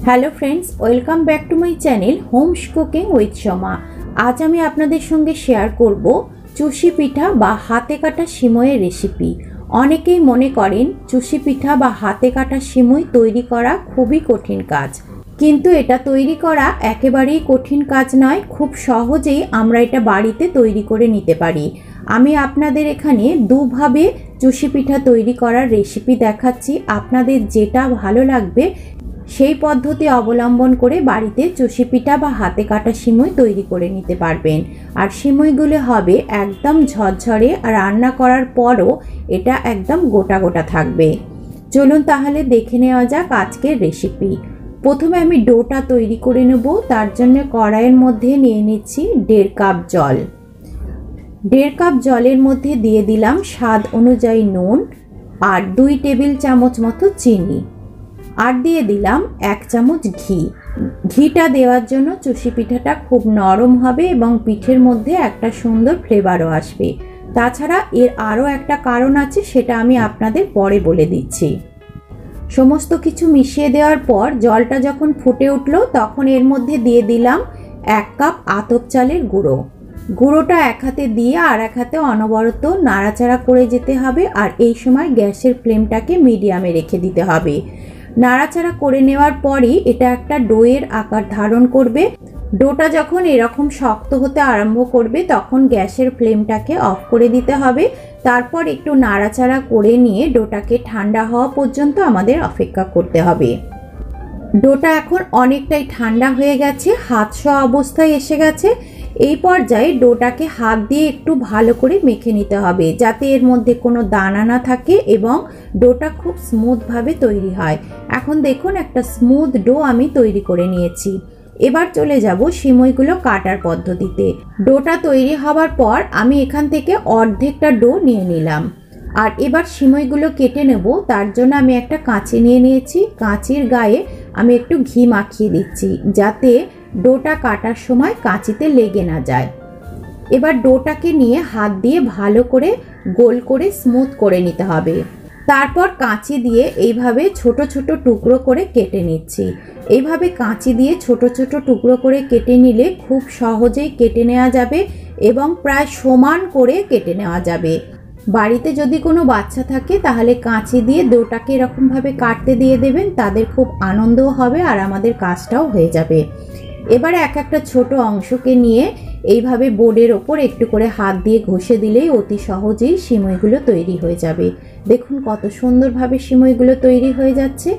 Hello friends, welcome back to my channel Holmes cooking with Soma. আজ আমি আপনাদের সঙ্গে শেয়ার করব চুষি পিঠা বা হাতে কাটা সিমইয়ের রেসিপি। অনেকেই মনে করেন চুষি পিঠা বা হাতে কাটা সিমই তৈরি করা খুবই কঠিন কাজ, কিন্তু এটা তৈরি করা একেবারেই কঠিন কাজ নয়। খুব সহজেই আমরা এটা বাড়িতে তৈরি করে নিতে পারি। আমি আপনাদের এখানে দুভাবে চুষি পিঠা তৈরি করার রেসিপি দেখাচ্ছি। আপনাদের যেটা ভালো লাগবে সেই পদ্ধতি অবলম্বন করে বাড়িতে চুষি পিঠা বা হাতে কাটা সিমই তৈরি করে নিতে পারবেন। আর সিমইগুলো হবে একদম ঝরঝরে, আর রান্না করার পরও এটা একদম গোটা গোটা থাকবে। চলুন তাহলে দেখে নেওয়া যাক আজকের রেসিপি। প্রথমে আমি ডোটা তৈরি করে নেব। তার জন্য কড়াইয়ের মধ্যে নিয়ে নিচ্ছি 1.5 কাপ জল। 1.5 কাপ জলের মধ্যে দিয়ে দিলাম স্বাদ অনুযায়ী নুন আর 2 টেবিল চামচ মতো চিনি, আর দিয়ে দিলাম 1 চামচ ঘি। ঘিটা দেওয়ার জন্য চুষি পিঠাটা খুব নরম হবে এবং পিঠের মধ্যে একটা সুন্দর ফ্লেভারও আসবে। তাছাড়া এর আরও একটা কারণ আছে, সেটা আমি আপনাদের পরে বলে দিচ্ছি। সমস্ত কিছু মিশিয়ে দেওয়ার পর জলটা যখন ফুটে উঠলো তখন এর মধ্যে দিয়ে দিলাম 1 কাপ আতপ চালের গুঁড়ো। গুঁড়োটা এক হাতে দিয়ে আর এক হাতে অনবরত নাড়াচাড়া করে যেতে হবে, আর এই সময় গ্যাসের ফ্লেমটাকে মিডিয়ামে রেখে দিতে হবে। নাড়াচাড়া করে নেওয়ার পরই এটা একটা ডোয়ের আকার ধারণ করবে। ডোটা যখন এরকম শক্ত হতে আরম্ভ করবে তখন গ্যাসের ফ্লেমটাকে অফ করে দিতে হবে। তারপর একটু নাড়াচাড়া করে নিয়ে ডোটাকে ঠান্ডা হওয়া পর্যন্ত আমাদের অপেক্ষা করতে হবে। ডোটা এখন অনেকটাই ঠান্ডা হয়ে গেছে, হাত ছোঁয়া অবস্থায় এসে গেছে। এই পর্যায়ে ডোটাকে হাত দিয়ে একটু ভালো করে মেখে নিতে হবে, যাতে এর মধ্যে কোনো দানা না থাকে এবং ডোটা খুব স্মুথভাবে তৈরি হয়। এখন দেখুন একটা স্মুথ ডো আমি তৈরি করে নিয়েছি। এবার চলে যাব সিমইগুলো কাটার পদ্ধতিতে। ডোটা তৈরি হওয়ার পর আমি এখান থেকে অর্ধেকটা ডো নিয়ে নিলাম, আর এবার সিমইগুলো কেটে নেব। তার জন্য আমি একটা কাঁচি নিয়ে নিয়েছি। কাঁচির গায়ে আমি একটু ঘি মাখিয়ে দিচ্ছি, যাতে ডোটা কাটার সময় কাঁচিতে লেগে না যায়। এবার ডোটাকে নিয়ে হাত দিয়ে ভালো করে গোল করে স্মুথ করে নিতে হবে। তারপর কাঁচি দিয়ে এইভাবে ছোট ছোট টুকরো করে কেটে নিচ্ছি। এইভাবে কাঁচি দিয়ে ছোট ছোট টুকরো করে কেটে নিলে খুব সহজেই কেটে নেওয়া যাবে এবং প্রায় সমান করে কেটে নেওয়া যাবে। বাড়িতে যদি কোনো বাচ্চা থাকে তাহলে কাঁচি দিয়ে ডোটাকে এরকমভাবে কাটতে দিয়ে দেবেন, তাদের খুব আনন্দও হবে আর আমাদের কাজটাও হয়ে যাবে। এবারে এক একটা ছোট অংশকে নিয়ে এইভাবে বোর্ডের ওপর একটু করে হাত দিয়ে ঘষে দিলেই অতি সহজেই সিমইগুলো তৈরি হয়ে যাবে। দেখুন কত সুন্দরভাবে সিমইগুলো তৈরি হয়ে যাচ্ছে।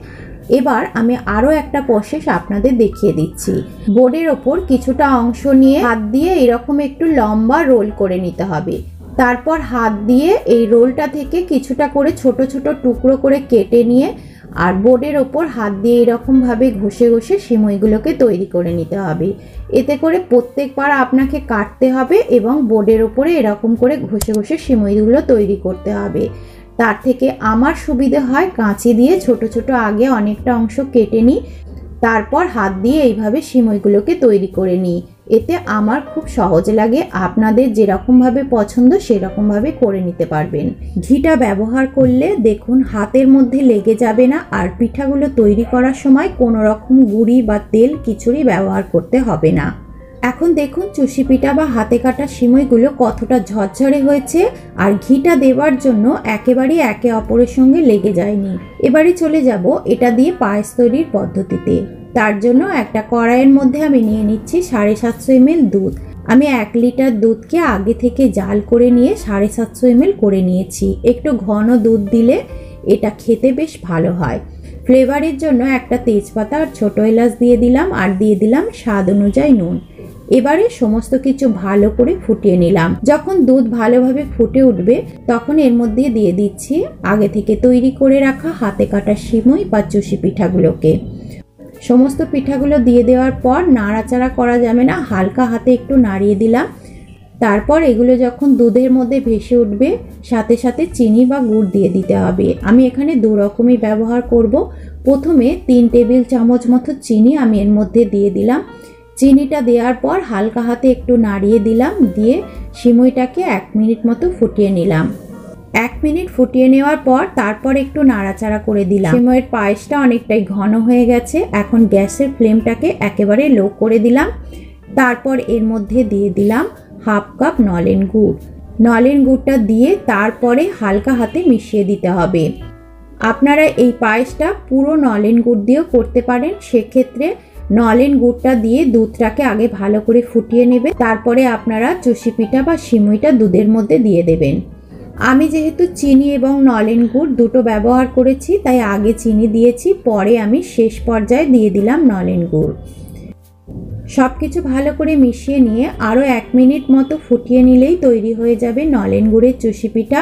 এবার আমি আরও একটা প্রসেস আপনাদের দেখিয়ে দিচ্ছি। বোর্ডের ওপর কিছুটা অংশ নিয়ে হাত দিয়ে এরকম একটু লম্বা রোল করে নিতে হবে। তারপর হাত দিয়ে এই রোলটা থেকে কিছুটা করে ছোট ছোট টুকরো করে কেটে নিয়ে আর বোর্ডের ওপর হাত দিয়ে এরকমভাবে ঘষে ঘষে সিমইগুলোকে তৈরি করে নিতে হবে। এতে করে প্রত্যেকবার আপনাকে কাটতে হবে এবং বোর্ডের ওপরে এরকম করে ঘষে ঘষে সিমইগুলো তৈরি করতে হবে। তার থেকে আমার সুবিধে হয় কাঁচি দিয়ে ছোট ছোট আগে অনেকটা অংশ কেটে নিই, তারপর হাত দিয়ে এইভাবে সিমইগুলোকে তৈরি করে নিই। এতে আমার খুব সহজ লাগে। আপনাদের যেরকমভাবে পছন্দ সেরকমভাবে করে নিতে পারবেন। ঘিটা ব্যবহার করলে দেখুন হাতের মধ্যে লেগে যাবে না, আর পিঠাগুলো তৈরি করার সময় কোনো রকম গুঁড়ি বা তেল কিছুরই ব্যবহার করতে হবে না। এখন দেখুন চুষি পিঠা বা হাতে কাটা সিমইগুলো কতটা ঝরঝরে হয়েছে, আর ঘিটা দেওয়ার জন্য একেবারেই একে অপরের সঙ্গে লেগে যায়নি। এবারে চলে যাব এটা দিয়ে পায়েস তৈরির পদ্ধতিতে। তার জন্য একটা কড়াইয়ের মধ্যে আমি নিয়ে নিচ্ছি 750 ml দুধ। আমি 1 লিটার দুধকে আগে থেকে জাল করে নিয়ে 750 ml করে নিয়েছি। একটু ঘন দুধ দিলে এটা খেতে বেশ ভালো হয়। ফ্লেভারের জন্য একটা তেজপাতা আর ছোট এলাচ দিয়ে দিলাম, আর দিয়ে দিলাম স্বাদ অনুযায়ী নুন। এবারে সমস্ত কিছু ভালো করে ফুটিয়ে নিলাম। যখন দুধ ভালোভাবে ফুটে উঠবে তখন এর মধ্যে দিয়ে দিচ্ছি আগে থেকে তৈরি করে রাখা হাতে কাটা সিমই বা চুষি পিঠাগুলোকে। সমস্ত পিঠাগুলো দিয়ে দেওয়ার পর নাড়াচাড়া করা যাবে না, হালকা হাতে একটু নাড়িয়ে দিলাম। তারপর এগুলো যখন দুধের মধ্যে ভেসে উঠবে সাথে সাথে চিনি বা গুড় দিয়ে দিতে হবে। আমি এখানে 2 রকমই ব্যবহার করব। প্রথমে 3 টেবিল চামচ মতো চিনি আমি এর মধ্যে দিয়ে দিলাম। চিনিটা দেওয়ার পর হালকা হাতে একটু নাড়িয়ে দিলাম, দিয়ে সিমইটাকে 1 মিনিট মতো ফুটিয়ে নিলাম। 1 মিনিট ফুটিয়ে নেওয়ার পর তারপর একটু নাড়াচাড়া করে দিলাম। সিমইয়ের পায়েসটা অনেকটাই ঘন হয়ে গেছে। এখন গ্যাসের ফ্লেমটাকে একেবারে লো করে দিলাম। তারপর এর মধ্যে দিয়ে দিলাম 1/2 কাপ নলেন গুড়। নলেন গুড়টা দিয়ে তারপরে হালকা হাতে মিশিয়ে দিতে হবে। আপনারা এই পায়েসটা পুরো নলেন গুড় দিয়েও করতে পারেন। সেক্ষেত্রে নলেন গুড়টা দিয়ে দুধটাকে আগে ভালো করে ফুটিয়ে নেবে, তারপরে আপনারা চষি পিঠা বা সিমইটা দুধের মধ্যে দিয়ে দেবেন। আমি যেহেতু চিনি এবং নলেন গুড় দুটো ব্যবহার করেছি, তাই আগে চিনি দিয়েছি, পরে আমি শেষ পর্যায়ে দিয়ে দিলাম নলেন গুড়। সব কিছু ভালো করে মিশিয়ে নিয়ে আরও 1 মিনিট মতো ফুটিয়ে নিলেই তৈরি হয়ে যাবে নলেন গুড়ের চষি পিঠা।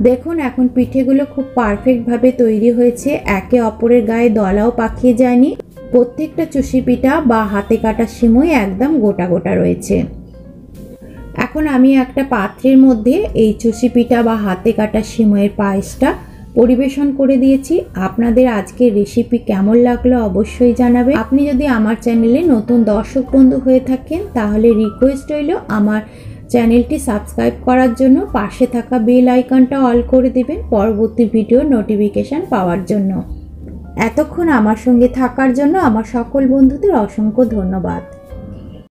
দেখুন এখন পিঠেগুলো খুব পারফেক্টভাবে তৈরি হয়েছে, একে অপরের গায়ে দলাও পাকিয়ে যায়নি। প্রত্যেকটা চষি পিঠা বা হাতে কাটা সিমই একদম গোটা গোটা রয়েছে। এখন আমি একটা পাত্রের মধ্যে এই চষি পিঠা বা হাতে কাটা সিমইয়ের পায়েসটা পরিবেশন করে দিয়েছি। আপনাদের আজকের রেসিপি কেমন লাগলো অবশ্যই জানাবেন। আপনি যদি আমার চ্যানেলে নতুন দর্শক বন্ধু হয়ে থাকেন তাহলে রিকোয়েস্ট রইল আমার চ্যানেলটি সাবস্ক্রাইব করার জন্য, পাশে থাকা বেল আইকনটা অল করে দেবেন পরবর্তী ভিডিওর নোটিফিকেশান পাওয়ার জন্য। এতক্ষণ আমার সঙ্গে থাকার জন্য আমার সকল বন্ধুদের অসংখ্য ধন্যবাদ।